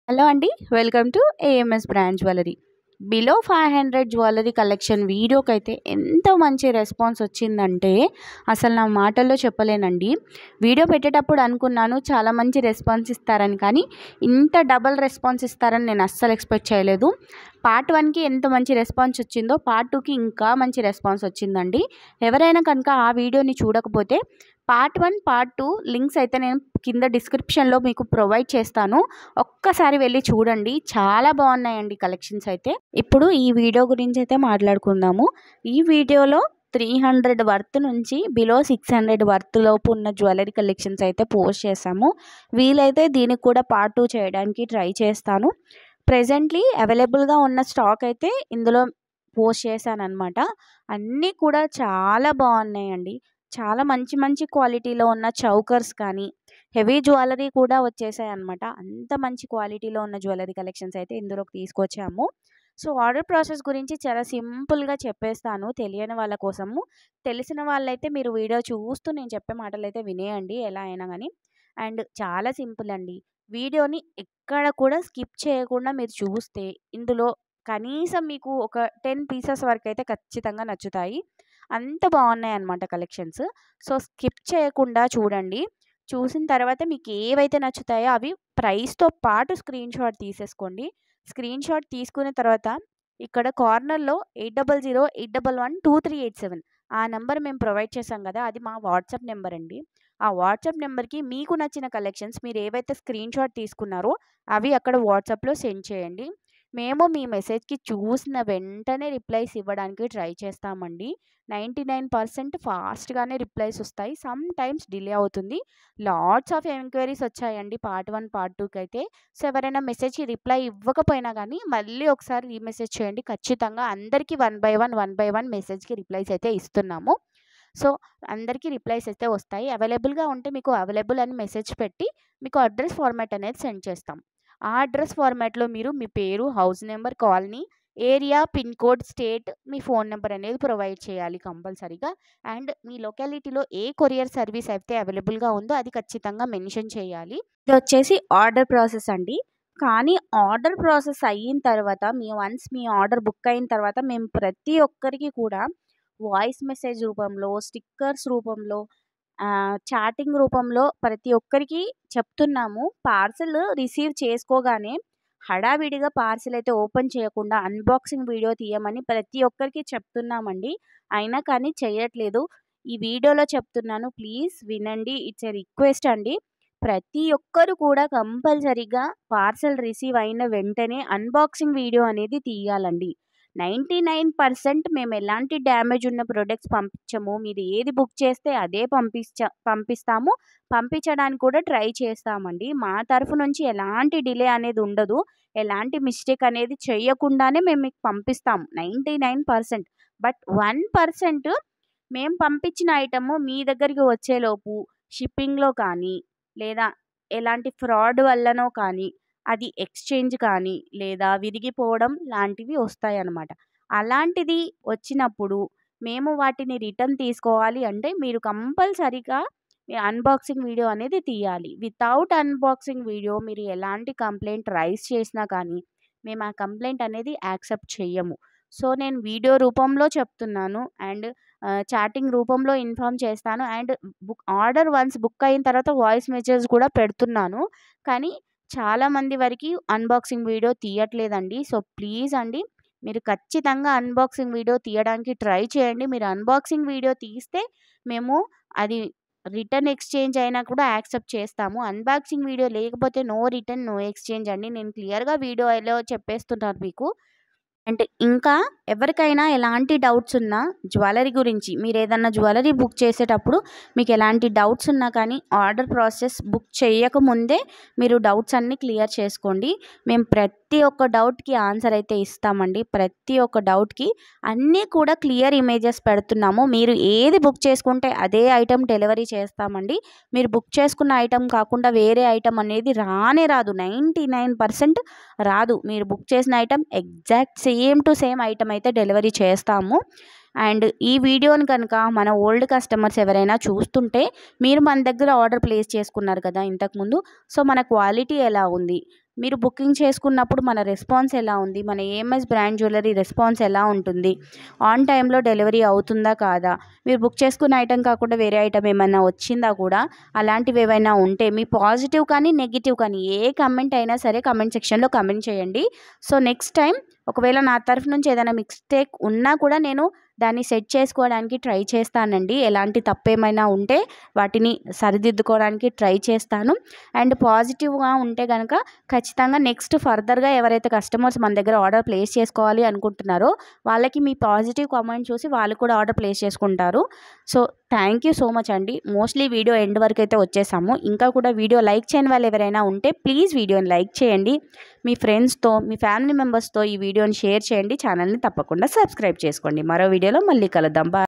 Hello అండి. Welcome to AMS brand jewellery. Below 500 jewellery collection వీడియోకైతే ఎంత మంచి రెస్పాన్స్ వచ్చిందంటే అసలు నా మాటల్లో చెప్పలేనండి. వీడియో పెట్టేటప్పుడు అనుకున్నాను చాలా మంచి రెస్పాన్స్ ఇస్తారని, కానీ ఇంత డబల్ రెస్పాన్స్ ఇస్తారని నేను అస్సలు ఎక్స్పెక్ట్ చేయలేదు. పార్ట్ 1కి ఎంత మంచి రెస్పాన్స్ వచ్చిందో పార్ట్ 2కి ఇంకా మంచి రెస్పాన్స్ వచ్చిందండి. ఎవరైనా కనుక ఆ వీడియోని చూడకపోతే పార్ట్ 1, పార్ట్ 2 లింక్స్ అయితే నేను కింద డిస్క్రిప్షన్లో మీకు ప్రొవైడ్ చేస్తాను. ఒక్కసారి వెళ్ళి చూడండి. చాలా బాగున్నాయండి కలెక్షన్స్ అయితే. ఇప్పుడు ఈ వీడియో గురించి అయితే మాట్లాడుకుందాము. ఈ వీడియోలో 300 వర్త్ నుంచి బిలో 600 వర్త్ లోపు ఉన్న జ్యువెలరీ కలెక్షన్స్ అయితే పోస్ట్ చేశాము. వీలైతే దీనికి కూడా పార్ట్ 2 చేయడానికి ట్రై చేస్తాను. ప్రెజెంట్లీ అవైలబుల్గా ఉన్న స్టాక్ అయితే ఇందులో పోస్ట్ చేశానన్నమాట. అన్నీ కూడా చాలా బాగున్నాయండి. చాలా మంచి మంచి క్వాలిటీలో ఉన్న చౌకర్స్ కానీ హెవీ జ్యువెలరీ కూడా వచ్చేసాయి అన్నమాట. అంత మంచి క్వాలిటీలో ఉన్న జ్యువెలరీ కలెక్షన్స్ అయితే ఇందులోకి తీసుకొచ్చాము. సో ఆర్డర్ ప్రాసెస్ గురించి చాలా సింపుల్గా చెప్పేస్తాను తెలియని వాళ్ళ కోసము. తెలిసిన వాళ్ళైతే మీరు వీడియో చూస్తూ నేను చెప్పే మాటలు అయితే వినేయండి ఎలా అయినా కానీ. అండ్ చాలా సింపుల్ అండి. వీడియోని ఎక్కడ కూడా స్కిప్ చేయకుండా మీరు చూస్తే ఇందులో కనీసం మీకు ఒక 10 పీసెస్ వరకు అయితే ఖచ్చితంగా నచ్చుతాయి. అంత బాగున్నాయి అన్నమాట కలెక్షన్స్. సో స్కిప్ చేయకుండా చూడండి. చూసిన తర్వాత మీకు ఏవైతే నచ్చుతాయో అవి ప్రైస్తో పాటు స్క్రీన్ షాట్ తీసేసుకోండి. స్క్రీన్ షాట్ తీసుకున్న తర్వాత ఇక్కడ కార్నర్లో 8008112387 ఆ నెంబర్ మేము ప్రొవైడ్ చేసాం కదా, అది మా వాట్సాప్ నెంబర్ అండి. ఆ వాట్సాప్ నెంబర్కి మీకు నచ్చిన కలెక్షన్స్ మీరు ఏవైతే స్క్రీన్ షాట్ తీసుకున్నారో అవి అక్కడ వాట్సాప్లో సెండ్ చేయండి. మేము మీ మెసేజ్కి చూసిన వెంటనే రిప్లైస్ ఇవ్వడానికి ట్రై చేస్తామండి. 99% ఫాస్ట్గానే రిప్లైస్ వస్తాయి. సమ్ టైమ్స్ డిలే అవుతుంది. లాట్స్ ఆఫ్ ఎంక్వైరీస్ వచ్చాయండి పార్ట్ 1, పార్ట్ 2కి అయితే. సో ఎవరైనా మెసేజ్కి రిప్లై ఇవ్వకపోయినా కానీ మళ్ళీ ఒకసారి రీమెసేజ్ చేయండి. ఖచ్చితంగా అందరికీ 1 బై 1 మెసేజ్కి రిప్లైస్ అయితే ఇస్తున్నాము. సో అందరికీ రిప్లైస్ అయితే వస్తాయి. అవైలబుల్గా ఉంటే మీకు అవైలబుల్ అని మెసేజ్ పెట్టి మీకు అడ్రస్ ఫార్మాట్ అనేది సెండ్ చేస్తాం. ఆ అడ్రస్ ఫార్మాట్లో మీరు మీ పేరు, house number, colony, area, pin code, state, మీ ఫోన్ నెంబర్ అనేది ప్రొవైడ్ చేయాలి కంపల్సరీగా. అండ్ మీ లొకాలిటీలో ఏ కొరియర్ సర్వీస్ అయితే అవైలబుల్గా ఉందో అది ఖచ్చితంగా మెన్షన్ చేయాలి. ఇది వచ్చేసి ఆర్డర్ ప్రాసెస్ అండి. కానీ ఆర్డర్ ప్రాసెస్ అయిన తర్వాత మీ ఆర్డర్ బుక్ అయిన తర్వాత మేము ప్రతి ఒక్కరికి కూడా వాయిస్ మెసేజ్ రూపంలో, స్టిక్కర్స్ రూపంలో, చాటింగ్ రూపంలో ప్రతి ఒక్కరికి చెప్తున్నాము. పార్సెల్ రిసీవ్ చేసుకోగానే హడావిడిగా పార్సెల్ అయితే ఓపెన్ చేయకుండా అన్బాక్సింగ్ వీడియో తీయమని ప్రతి ఒక్కరికి చెప్తున్నామండి. అయినా కానీ చేయట్లేదు. ఈ వీడియోలో చెప్తున్నాను, ప్లీజ్ వినండి. ఇట్స్ ఎ రిక్వెస్ట్ అండి. ప్రతి ఒక్కరు కూడా కంపల్సరీగా పార్సెల్ రిసీవ్ అయిన వెంటనే అన్బాక్సింగ్ వీడియో అనేది తీయాలండి. 99% మేము ఎలాంటి డ్యామేజ్ ఉన్న ప్రొడక్ట్స్ పంపించము. మీరు ఏది బుక్ చేస్తే అదే పంపిస్తాము. పంపించడానికి కూడా ట్రై చేస్తామండి. మా తరఫు నుంచి ఎలాంటి డిలే అనేది ఉండదు. ఎలాంటి మిస్టేక్ అనేది చేయకుండానే మేము మీకు పంపిస్తాము 99%. బట్ 1% మేము పంపించిన ఐటము మీ దగ్గరికి వచ్చేలోపు షిప్పింగ్లో కానీ లేదా ఎలాంటి ఫ్రాడ్ వల్లనో కానీ అది ఎక్స్చేంజ్ కానీ లేదా విరిగిపోవడం లాంటివి వస్తాయన్నమాట. అలాంటిది వచ్చినప్పుడు మేము వాటిని రిటర్న్ తీసుకోవాలి అంటే మీరు కంపల్సరీగా మీ అన్బాక్సింగ్ వీడియో అనేది తీయాలి. వితౌట్ అన్బాక్సింగ్ వీడియో మీరు ఎలాంటి కంప్లైంట్ రైజ్ చేసినా కానీ మేము ఆ కంప్లైంట్ అనేది యాక్సెప్ట్ చెయ్యము. సో నేను వీడియో రూపంలో చెప్తున్నాను అండ్ చాటింగ్ రూపంలో ఇన్ఫామ్ చేస్తాను. అండ్ ఆర్డర్ వన్స్ బుక్ అయిన తర్వాత వాయిస్ మెసేజ్ కూడా పెడుతున్నాను. కానీ చాలామంది వరకు అన్బాక్సింగ్ వీడియో తీయట్లేదండి. సో ప్లీజ్ అండి, మీరు ఖచ్చితంగా అన్బాక్సింగ్ వీడియో తీయడానికి ట్రై చేయండి. మీరు అన్బాక్సింగ్ వీడియో తీస్తే మేము అది రిటర్న్ ఎక్స్చేంజ్ అయినా కూడా యాక్సెప్ట్ చేస్తాము. అన్బాక్సింగ్ వీడియో లేకపోతే నో రిటర్న్, నో ఎక్స్చేంజ్ అండి. నేను క్లియర్గా వీడియోలో చెప్పేస్తున్నాను మీకు. అంటే ఇంకా ఎవరికైనా ఎలాంటి డౌట్స్ ఉన్నా జ్యువెలరీ గురించి, మీరు ఏదన్నా జ్యువెలరీ బుక్ చేసేటప్పుడు మీకు ఎలాంటి డౌట్స్ ఉన్నా కానీ ఆర్డర్ ప్రాసెస్ బుక్ చేయకముందే మీరు డౌట్స్ అన్నీ క్లియర్ చేసుకోండి. మేము ప్రతి ఒక్క డౌట్కి ఆన్సర్ అయితే ఇస్తామండి. ప్రతి ఒక్క డౌట్కి అన్నీ కూడా క్లియర్ ఇమేజెస్ పెడుతున్నాము. మీరు ఏది బుక్ చేసుకుంటే అదే ఐటెం డెలివరీ చేస్తామండి. మీరు బుక్ చేసుకున్న ఐటెం కాకుండా వేరే ఐటెం అనేది రానే రాదు. 99% రాదు. మీరు బుక్ చేసిన item exact same to same item అయితే డెలివరీ చేస్తాము. అండ్ ఈ వీడియోని కనుక మన ఓల్డ్ కస్టమర్స్ ఎవరైనా చూస్తుంటే మీరు మన దగ్గర ఆర్డర్ ప్లేస్ చేసుకున్నారు కదా ఇంతకుముందు. సో మన క్వాలిటీ ఎలా ఉంది, మీరు బుకింగ్ చేసుకున్నప్పుడు మన రెస్పాన్స్ ఎలా ఉంది, మన ఏఎంఎస్ బ్రాండ్ జ్యువెలరీ రెస్పాన్స్ ఎలా ఉంటుంది, ఆన్ టైంలో డెలివరీ అవుతుందా కాదా, మీరు బుక్ చేసుకున్న ఐటెం కాకుండా వేరే ఐటెం ఏమైనా వచ్చిందా కూడా, అలాంటివి ఏవైనా ఉంటే మీ పాజిటివ్ కానీ నెగిటివ్ కానీ ఏ కమెంట్ అయినా సరే కమెంట్ సెక్షన్లో కమెంట్ చేయండి. సో నెక్స్ట్ టైం ఒకవేళ నా తరఫు నుంచి ఏదైనా మిస్టేక్ ఉన్నా కూడా నేను దాన్ని సెట్ చేసుకోవడానికి ట్రై చేస్తానండి. ఎలాంటి తప్పేమైనా ఉంటే వాటిని సరిదిద్దుకోవడానికి ట్రై చేస్తాను. అండ్ పాజిటివ్గా ఉంటే కనుక ఖచ్చితంగా నెక్స్ట్ ఫర్దర్గా ఎవరైతే కస్టమర్స్ మన దగ్గర ఆర్డర్ ప్లేస్ చేసుకోవాలి అనుకుంటున్నారో వాళ్ళకి మీ పాజిటివ్ కామెంట్ చూసి వాళ్ళు కూడా ఆర్డర్ ప్లేస్ చేసుకుంటారు. So thank you so much అండి. మోస్ట్లీ వీడియో ఎండ్ వరకు అయితే వచ్చేసాము. ఇంకా కూడా వీడియో లైక్ చేయని వాళ్ళు ఎవరైనా ఉంటే ప్లీజ్ వీడియోని లైక్ చేయండి. మీ ఫ్రెండ్స్తో, మీ ఫ్యామిలీ మెంబర్స్తో ఈ వీడియోని షేర్ చేయండి. ఛానల్ని తప్పకుండా సబ్స్క్రైబ్ చేసుకోండి. మరో వీడియోలో మళ్ళీ కలుద్దాం. బాయ్.